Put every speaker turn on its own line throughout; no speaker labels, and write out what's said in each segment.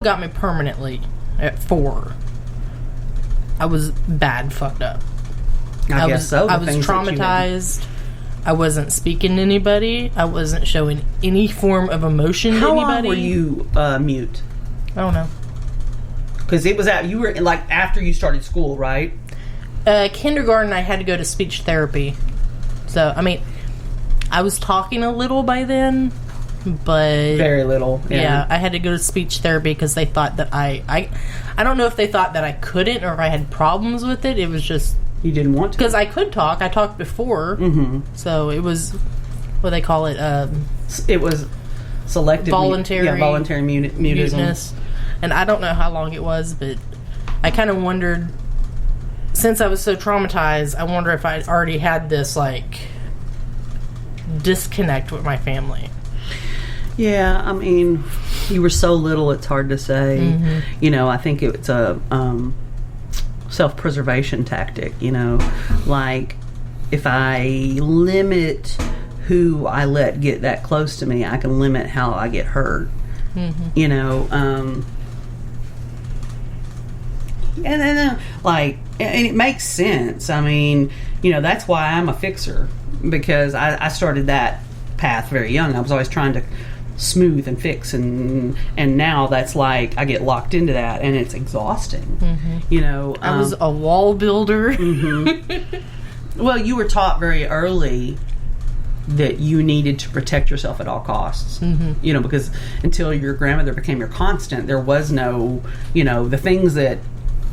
got me permanently at 4. I was bad fucked up.
I guess so.
I was traumatized. I wasn't speaking to anybody. I wasn't showing any form of emotion to anybody.
How long were you mute?
I don't know.
Because it was you were like after you started school, right?
Kindergarten, I had to go to speech therapy. So, I mean, I was talking a little by then, but...
Very little.
Yeah, I had to go to speech therapy because they thought that I don't know if they thought that I couldn't or if I had problems with it. It was just...
You didn't want to?
Because I could talk. I talked before.
Mm-hmm.
So it was... What they call it?
It was selective...
Voluntary...
voluntary mutism.
And I don't know how long it was, but I kind of wondered... Since I was so traumatized, I wonder if I already had this, like, disconnect with my family.
Yeah, I mean, you were so little, it's hard to say.
Mm-hmm.
You know, I think it's a self-preservation tactic, you know. Like, if I limit who I let get that close to me, I can limit how I get hurt.
Mm-hmm.
You know, and then, like, and it makes sense. I mean, you know, that's why I'm a fixer, because I started that path very young. I was always trying to smooth and fix, and now that's like I get locked into that, and it's exhausting.
Mm-hmm.
You know,
I was a wall builder.
Mm-hmm. Well, you were taught very early that you needed to protect yourself at all costs.
Mm-hmm.
You know, because until your grandmother became your constant, there was no, you know, the things that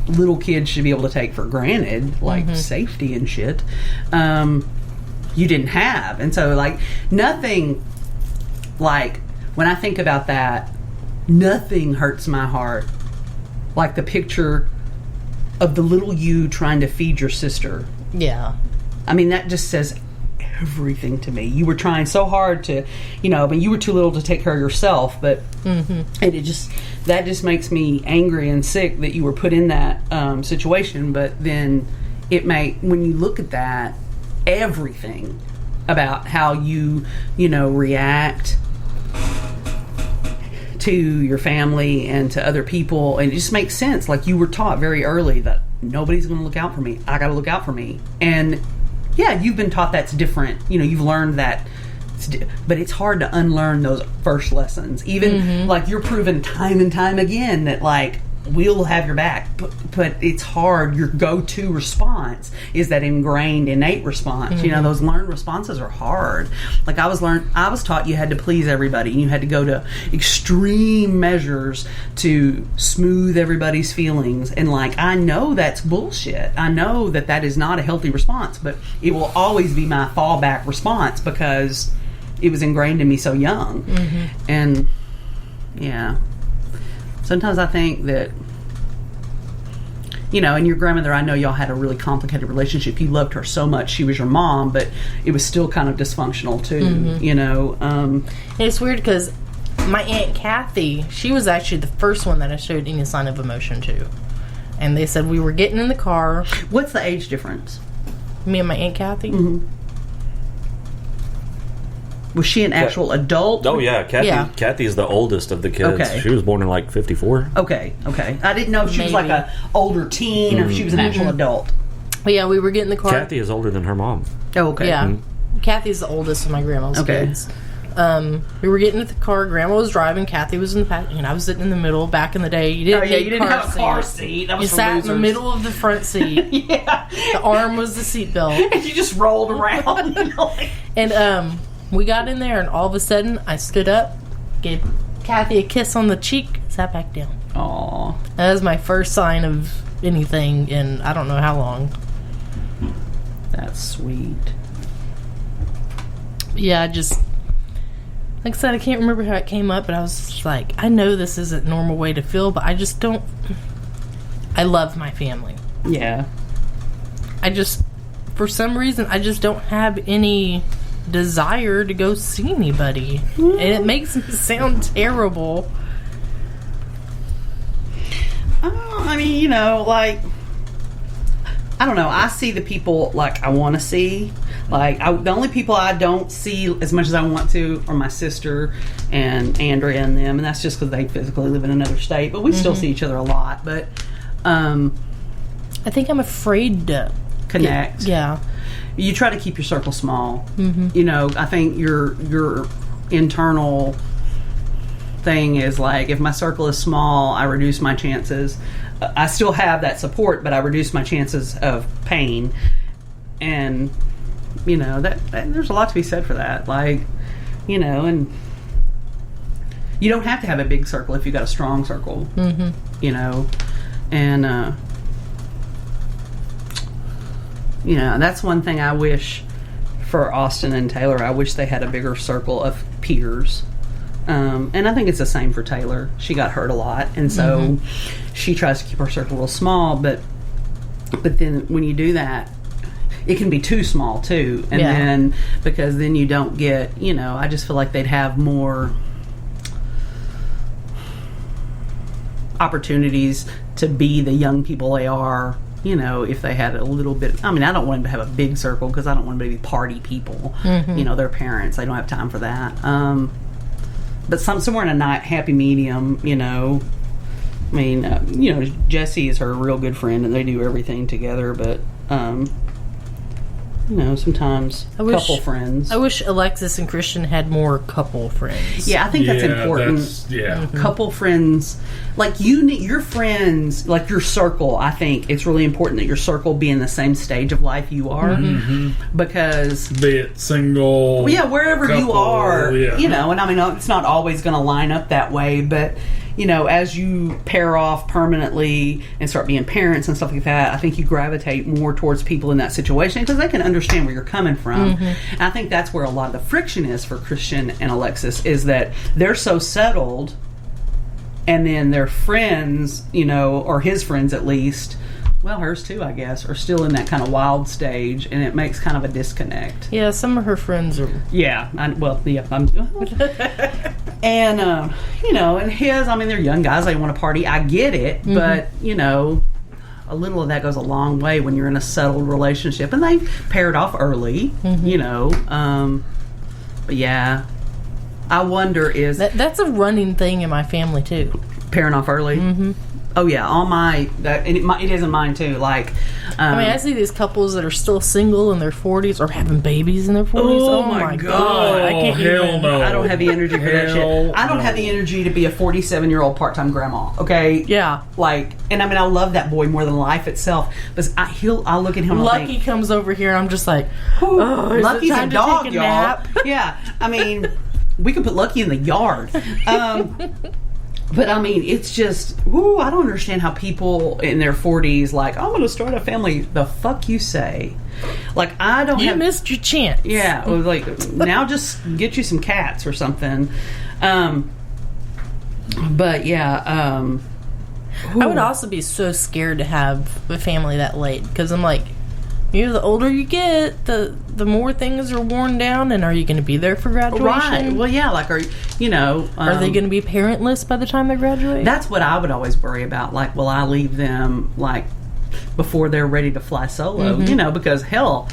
little kids should be able to take for granted, like
mm-hmm.
safety and shit, you didn't have. And so, like, nothing, like, when I think about that, nothing hurts my heart like the picture of the little you trying to feed your sister.
Yeah.
I mean, that just says everything to me. You were trying so hard to, you know, I mean, you were too little to take care of yourself, but
mm-hmm.
and that just makes me angry and sick that you were put in that situation. But then when you look at that, everything about how you know, react to your family and to other people, and it just makes sense. Like, you were taught very early that nobody's going to look out for me. I got to look out for me. And yeah, you've been taught that's different. You know, you've learned that, but it's hard to unlearn those first lessons. Even
mm-hmm.
like you're proven time and time again that, like, we'll have your back, but it's hard. Your go-to response is that ingrained, innate response. Mm-hmm. You know, those learned responses are hard. Like, I was taught you had to please everybody, and you had to go to extreme measures to smooth everybody's feelings. And, like, I know that's bullshit. I know that is not a healthy response, but it will always be my fallback response because it was ingrained in me so young.
Mm-hmm.
And yeah. Sometimes I think that, you know, and your grandmother, I know y'all had a really complicated relationship. You loved her so much. She was your mom, but it was still kind of dysfunctional too,
mm-hmm.
you know.
And it's weird because my Aunt Kathy, she was actually the first one that I showed any sign of emotion to. And they said we were getting in the car.
What's the age difference?
Me and my Aunt Kathy?
Mm-hmm. Was she an actual adult?
Oh, yeah. Kathy is the oldest of the kids.
Okay.
She was born in, like, 54.
Okay. I didn't know if she was like a older teen or if she was an actual adult.
But yeah, we were getting in the car.
Kathy is older than her mom.
Oh, okay.
Yeah. Mm-hmm. Kathy's the oldest of my grandma's kids. We were getting into the car. Grandma was driving. Kathy was in the back. And I was sitting in the middle. Back in the day, you didn't
have a car seat. That was
you sat in the middle of the front seat.
Yeah.
The arm was the seat belt.
And you just rolled around. You know, like.
And we got in there, and all of a sudden, I stood up, gave Kathy a kiss on the cheek, sat back down.
Aww.
That was my first sign of anything in I don't know how long.
That's sweet.
Yeah, I just... Like I said, I can't remember how it came up, but I was just like, I know this isn't a normal way to feel, but I just don't... I love my family.
Yeah.
I just... For some reason, I just don't have any desire to go see anybody. And it makes me sound terrible.
I mean, you know, like, I don't know. I see the people like I want to see. Like the only people I don't see as much as I want to are my sister and Andrea and them, and that's just because they physically live in another state. But we still see each other a lot. But
I think I'm afraid to
connect.
Yeah.
You try to keep your circle small. You know, I think your internal thing is like, if my circle is small, I reduce my chances. I still have that support, but I reduce my chances of pain. And you know that there's a lot to be said for that. Like, you know, and you don't have to have a big circle if you got a strong circle. You know, and you know, that's one thing I wish for Austin and Taylor. I wish they had a bigger circle of peers. And I think it's the same for Taylor. She got hurt a lot, and so she tries to keep her circle real small. But then when you do that, it can be too small too. And then because then you don't get, you know, I just feel like they'd have more opportunities to be the young people they are. You know, if they had a little bit. I mean, I don't want them to have a big circle because I don't want them to be party people. You know, their parents. They don't have time for that. But somewhere in a happy medium, you know. I mean, you know, Jessie is her real good friend, and they do everything together. But, you know, sometimes couple friends.
I wish Alexis and Christian had more couple friends.
Yeah, I think that's important. Couple friends. Like, you need your friends, like your circle, I think it's really important that your circle be in the same stage of life you are. Because...
be it single...
Well, yeah, wherever couple, you are.
Yeah.
You know, and I mean, it's not always going to line up that way, but... You know, as you pair off permanently and start being parents and stuff like that, I think you gravitate more towards people in that situation because they can understand where you're coming from. And I think that's where a lot of the friction is for Christian and Alexis, is that they're so settled, and then their friends, you know, or his friends at least, well, hers too, I guess, are still in that kind of wild stage, and it makes kind of a disconnect.
Yeah, some of her friends are...
Yeah, and, you know, and his, I mean, they're young guys, they want to party, I get it, but, you know, a little of that goes a long way when you're in a settled relationship, and they paired off early, you know, but yeah, I wonder is...
That's a running thing in my family, too.
Pairing off early? Oh yeah, it is in mine too. Like,
I mean, I see these couples that are still single in their 40s or having babies in their 40s.
Oh my god!
I can't even.
No.
I don't have the energy for that shit. I don't have the energy to be a 47-year-old part-time grandma. Okay.
Yeah.
Like, and I mean, I love that boy more than life itself. But I'll look at him.
Lucky comes over here, and I'm just like,
Lucky's a dog, y'all.
Nap?
Yeah. I mean, we could put Lucky in the yard. But I mean, it's just, I don't understand how people in their 40s, like, I'm going to start a family. The fuck you say? Like, I don't
You missed your chance.
Yeah, it was like, now just get you some cats or something. But yeah,
I would also be so scared to have a family that late, because I'm like, you know, the older you get, the more things are worn down, and are you going to be there for graduation?
Right. Well, yeah, like, are they
going to be parentless by the time they graduate?
That's what I would always worry about. Like, will I leave them, like, before they're ready to fly solo? You know, because, hell,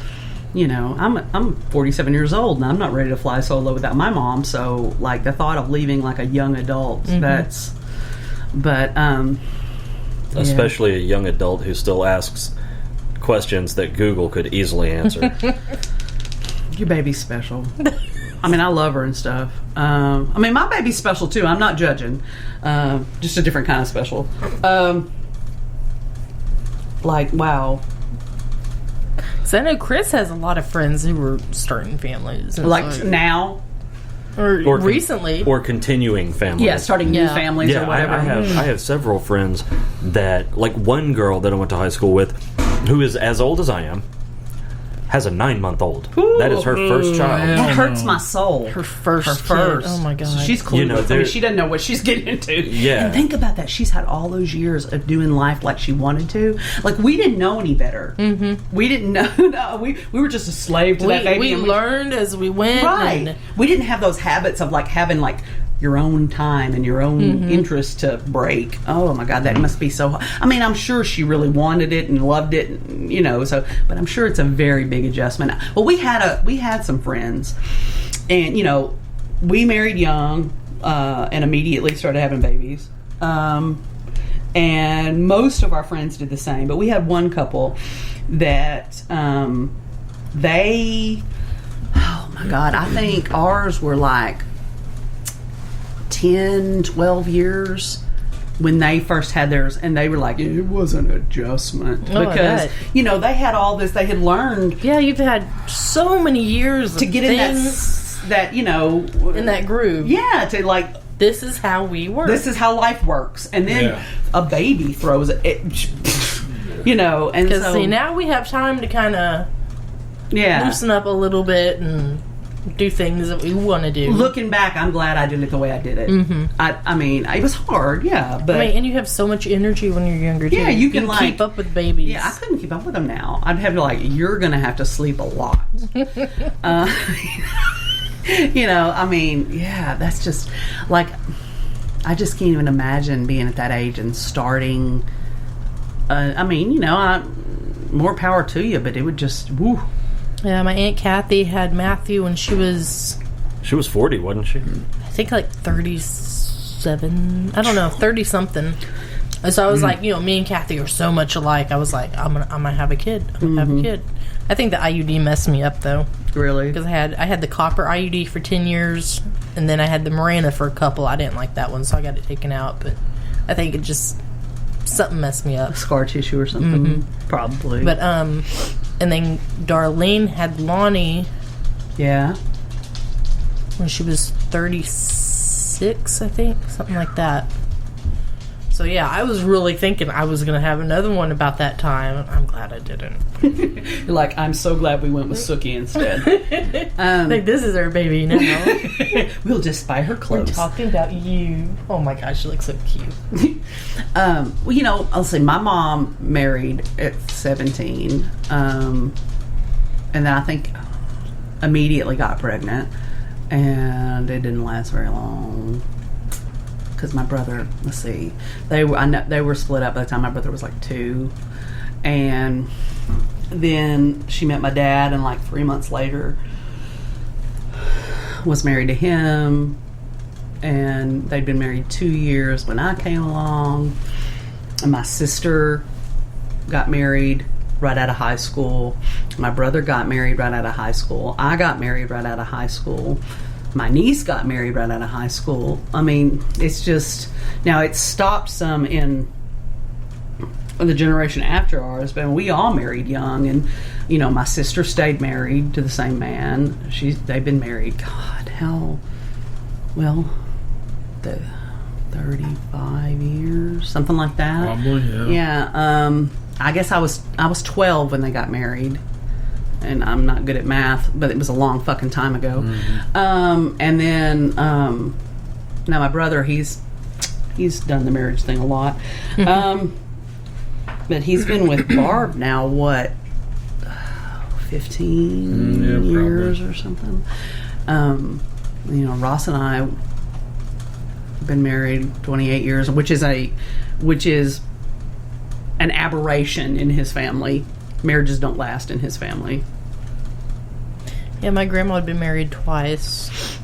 you know, I'm 47 years old, and I'm not ready to fly solo without my mom, so, like, the thought of leaving, like, a young adult,
especially a young adult who still asks questions that Google could easily answer.
Your baby's special. I mean, I love her and stuff. I mean, my baby's special too. I'm not judging. Just a different kind of special. Like, wow.
So I know Chris has a lot of friends who were starting families.
Like now?
Or recently.
Or continuing families.
Yeah, starting new families or whatever.
I have several friends that, like one girl that I went to high school with, who is as old as I am, has a 9-month-old. That is her first child.
That hurts my soul.
Her first.
Oh
my god.
So she's clueless.
You know,
I mean, she doesn't know what she's getting into.
Yeah.
And think about that. She's had all those years of doing life like she wanted to. Like, we didn't know any better. We didn't know. No, we were just a slave to that baby.
We learned as we went.
Right. We didn't have those habits of, like, having, like, your own time and your own interest to break. Oh my God, that must be so hard. I mean, I'm sure she really wanted it and loved it, you know. So, but I'm sure it's a very big adjustment. Well, we had some friends, and you know, we married young and immediately started having babies. And most of our friends did the same. But we had one couple that they. Oh my God, I think ours were like 10, 12 years when they first had theirs, and they were like, it was an adjustment because you know, they had all this, they had learned.
Yeah, you've had so many years
to get in that, you know,
in that groove.
Yeah, to like,
this is how we work.
This is how life works, and then a baby throws it, you know, and so
see, now we have time to kind of loosen up a little bit and do things that we want to do.
Looking back, I'm glad I did it the way I did it. I mean, it was hard, but
and you have so much energy when you're younger too.
Yeah, you can like
keep up with babies.
Yeah, I couldn't keep up with them now. I'd have to like, you're gonna have to sleep a lot. You know, I mean, yeah, that's just like, I just can't even imagine being at that age and starting. I mean, you know, more power to you, but it would just woo.
Yeah, my Aunt Kathy had Matthew when she was
40, wasn't she?
I think like 37. I don't know, 30 something. And so I was like, you know, me and Kathy are so much alike. I was like, I'm gonna have a kid. I'm gonna have a kid. I think the IUD messed me up though.
Really?
Because I had the copper IUD for 10 years, and then I had the Mirena for a couple. I didn't like that one, so I got it taken out. But I think it just something messed me up.
Scar tissue or something, probably.
But and then Darlene had Lonnie.
Yeah.
When she was 36, I think, something like that. So yeah, I was really thinking I was going to have another one about that time. I'm glad I didn't.
You're like, I'm so glad we went with Sookie instead.
Like, this is our baby now.
We'll just buy her clothes.
We're talking about you. Oh my gosh, she looks so cute.
Well, you know, I'll say my mom married at 17, and then I think immediately got pregnant, and it didn't last very long. Because my brother, let's see, they were split up by the time my brother was like 2, and then she met my dad, and like 3 months later was married to him, and they'd been married 2 years when I came along, and my sister got married right out of high school, my brother got married right out of high school, I got married right out of high school. My niece got married right out of high school. I mean, it's just, now it stopped some in the generation after ours, but we all married young, and you know, my sister stayed married to the same man. They've been married, God, how, well, 35 years, something like that.
Probably, yeah.
Yeah, I guess I was 12 when they got married. And I'm not good at math, but it was a long fucking time ago. And then now my brother, he's done the marriage thing a lot, but he's been with Barb now 15 years or something. You know, Ross and I have been married 28 years, which is an aberration in his family. Marriages don't last in his family.
Yeah, my grandma had been married twice.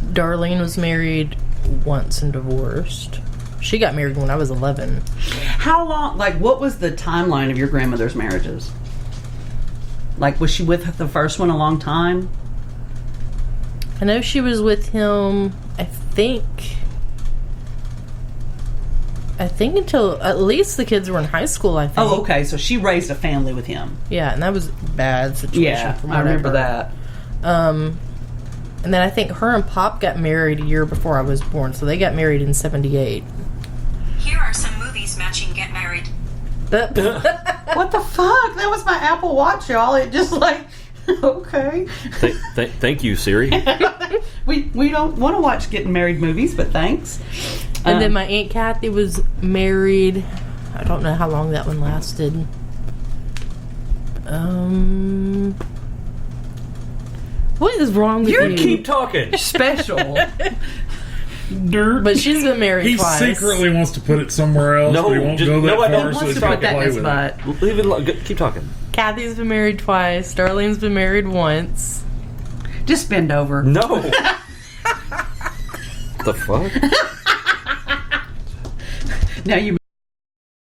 Darlene was married once and divorced. She got married when I was 11.
How long, like, what was the timeline of your grandmother's marriages? Like, was she with the first one a long time?
I know she was with him, I think until at least the kids were in high school, I think.
Oh, okay. So she raised a family with him.
Yeah, and that was a bad situation.
Yeah, I remember that.
And then I think her and Pop got married a year before I was born, so they got married in 78.
Here are some movies matching Get Married.
What the fuck? That was my Apple Watch, y'all. It just like, okay.
Thank you, Siri.
We don't want to watch getting married movies, but thanks.
And then my Aunt Kathy was married. I don't know how long that one lasted. What is wrong with you?
Keep talking.
Special.
Dirt.
But she's been married
He
twice.
secretly wants to put it somewhere else,
No,
but he won't
just-
go that
no, I don't.
far
He
so
wants
he
to
can
put that in
play
his
with
butt.
it.
Leave it alone. Keep talking.
Kathy's been married twice. Darlene's been married once.
Just bend over.
No. The fuck?
Now you